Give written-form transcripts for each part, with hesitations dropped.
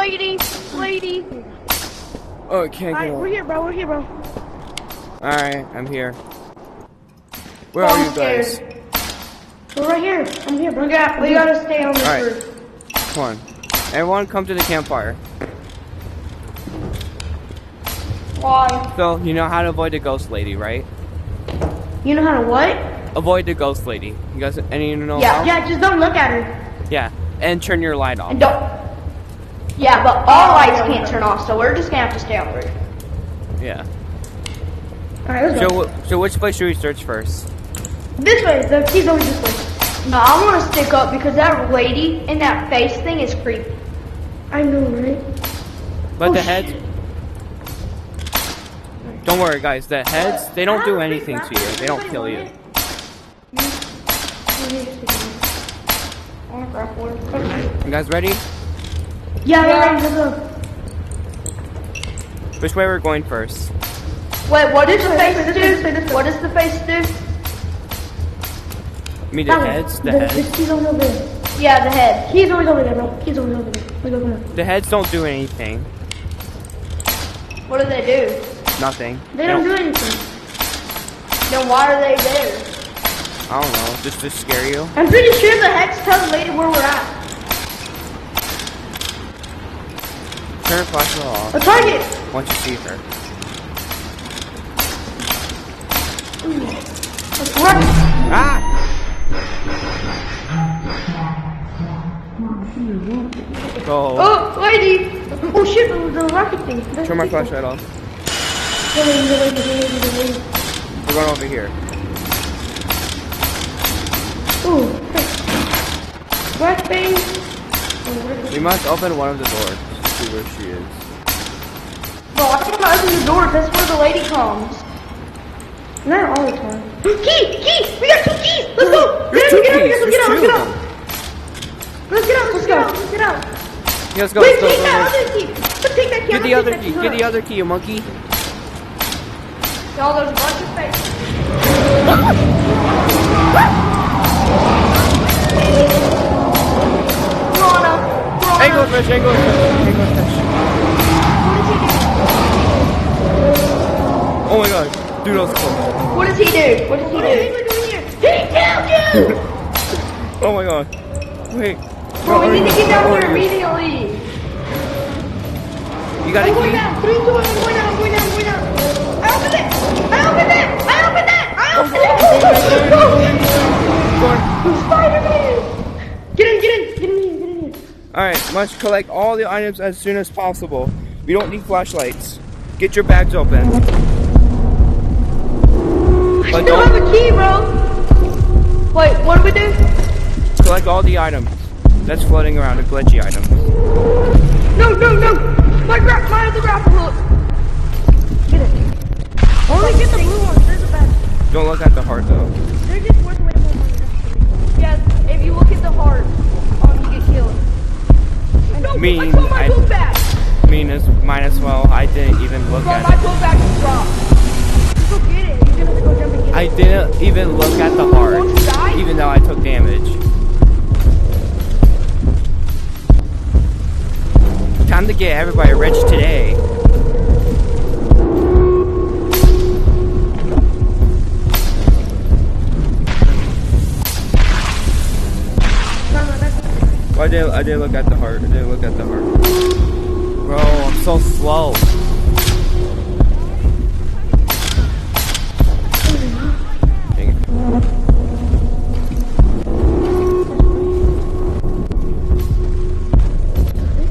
lady. Oh, can't Alright, get we're here, bro. Alright, I'm here. Where are you guys? We're right here. I'm here, bro. We gotta stay on this roof. Come on. Everyone come to the campfire. Why? So, you know how to avoid the ghost lady, right? You know how to what? Avoid the ghost lady. You guys, any of you know Yeah, how? yeah, just don't look at her. Yeah, and turn your light off. And don't. Yeah, but all lights can't turn off, so we're just gonna have to stay on the roof. Yeah. Alright, let's go. So which place should we search first? This way, the key's always this way. No, I wanna stick up because that lady in that face thing is creepy. I know, right? But the heads... Don't worry, guys. The heads, they don't do anything to you. They don't kill you. You guys ready? Yeah, let's go. Which way we're going first? Wait, what does the face do? What does the face do? I mean the heads? The heads? The key's always over there. Yeah, the head. Key's always over there, bro. Key's always over there. Let's go, come on. The heads don't do anything. What do they do? Nothing. They don't do anything. Then why are they there? I don't know. Just to scare you? I'm pretty sure the heads tell the lady where we're at. Turn your flashlight off. A target! Once you see her. Run! Ah! Go. Oh, lady! Oh shit, the rocket thing. Turn my flashlight off. We're going over here. Ooh. Black thing. We must open one of the doors to see where she is. Bro, I can't open the door. That's where the lady comes. Not all the time. Key! We got 2 keys! Let's go! There's 2 keys. There's 2 of them. Let's get out! Let's go. Wait, take that other key! Take that key! Get the other key. Get the other key, you monkey. Y'all, there's a bunch of faces. Anglefish. Oh my god. Dude, that was close. What does he do? He killed you! Oh my god. Wait. Bro, we need to get down here immediately. You got a key? 3, 2, 1, I'm going down. I opened it! Spider-Man! Get in here. Alright, must collect all the items as soon as possible. We don't need flashlights. Get your bags open. I still have a key, bro. Wait, what do we do? Collect all the items that's floating around, the glitchy items. No. My other grapple hook. Get it. Only get the blue ones. There's a bad. Don't look at the heart though. They're just worth way more money. Yeah, if you look at the heart, you get killed. No, I saw my book bag. Might as well. I didn't even look at My it. book bag is dropped. Just go get it. You're gonna have to go jump and get it. I didn't even look at the heart, Won't you die? even though I took damage. Time to get everybody rich today. I didn't look at the heart. Bro, I'm so slow. Dang it.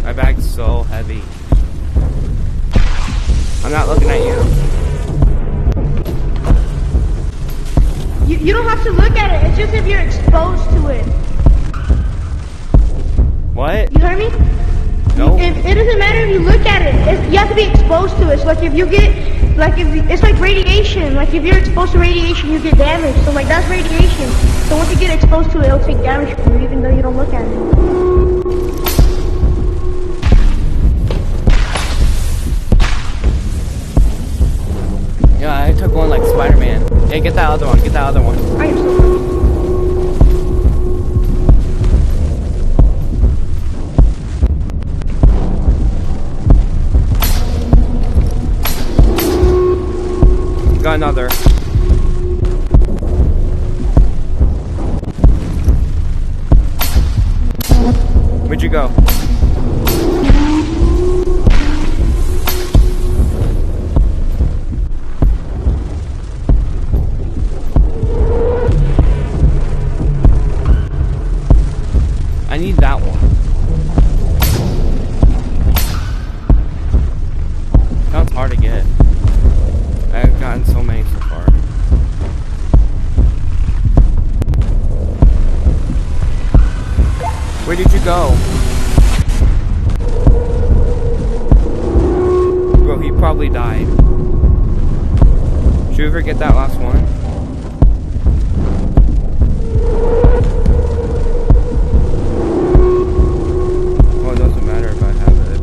My bag's so heavy. I'm not looking at you. You don't have to look at it. It's just if you're exposed to it. What? You heard me? No. It doesn't matter if you look at it. You have to be exposed to it. So like if you get, it's like radiation. Like if you're exposed to radiation, you get damage. So like that's radiation. So once you get exposed to it, it'll take damage from you, even though you don't look at it. Yeah, I took one like Spider-Man. Hey, get that other one. I am so Got another. Where'd you go? I need that one. Sounds hard to get. I've gotten so many so far. Where did you go? Bro, he probably died. Should we ever get that last one? Well, it doesn't matter if I have it.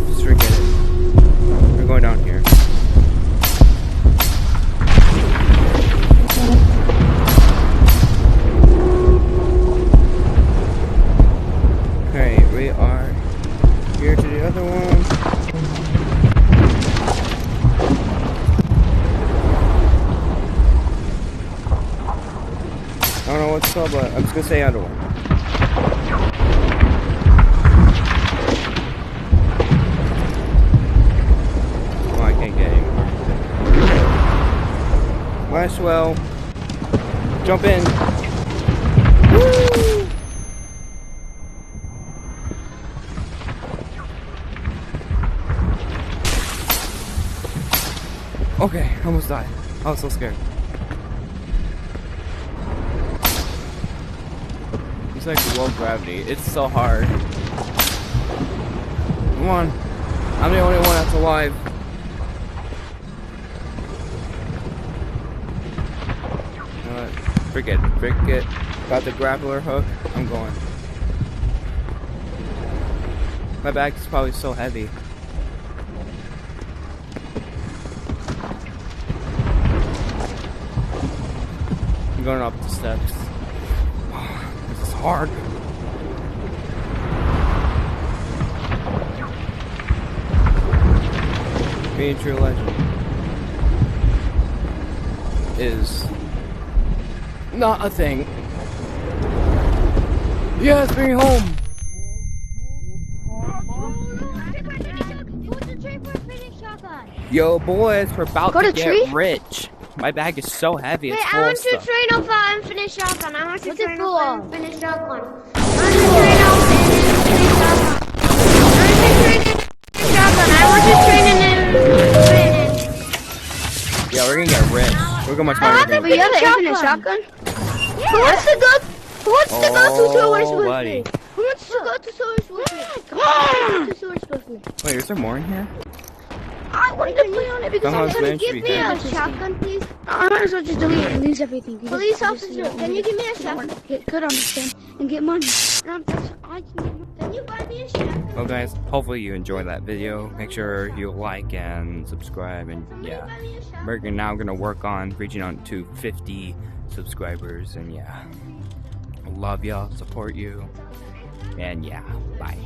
Just forget it. We're going down here. Okay, we are here to the other one. I don't know what's called, but I'm just gonna say other one. Oh, I can't get anymore. Might as well jump in. Woo! Okay, almost died. I was so scared. It's like low gravity. It's so hard. Come on. I'm the only one that's alive. You know what? Forget it. Forget. Got the grappler hook. I'm going. My bag is probably so heavy. I'm going up the steps. This is hard. Being a true legend is not a thing. Yes, bring me home. Yo, boys, we're about to get rich. My bag is so heavy, it's full of stuff. I want to train off unfinished shotgun. I want to train off unfinished shotgun. Yeah, we're gonna get rich. Look how much money we're gonna But you have an infinite shotgun? Yeah. Who wants to go to Solar's with me? Who wants to go to Solar's with me? Come on, to Solar's with me. Wait, is there more in here? I wanted to play on it because I want to give me a shotgun, please. I might as well just delete it and lose everything. Police officer, can you give me a shotgun? Get good on this thing and get money. Can you buy me a shotgun? Well, guys, hopefully you enjoyed that video. Make sure you like and subscribe, and yeah, we're now gonna work on reaching out to 50 subscribers, and yeah, I love y'all, support you, and yeah, bye.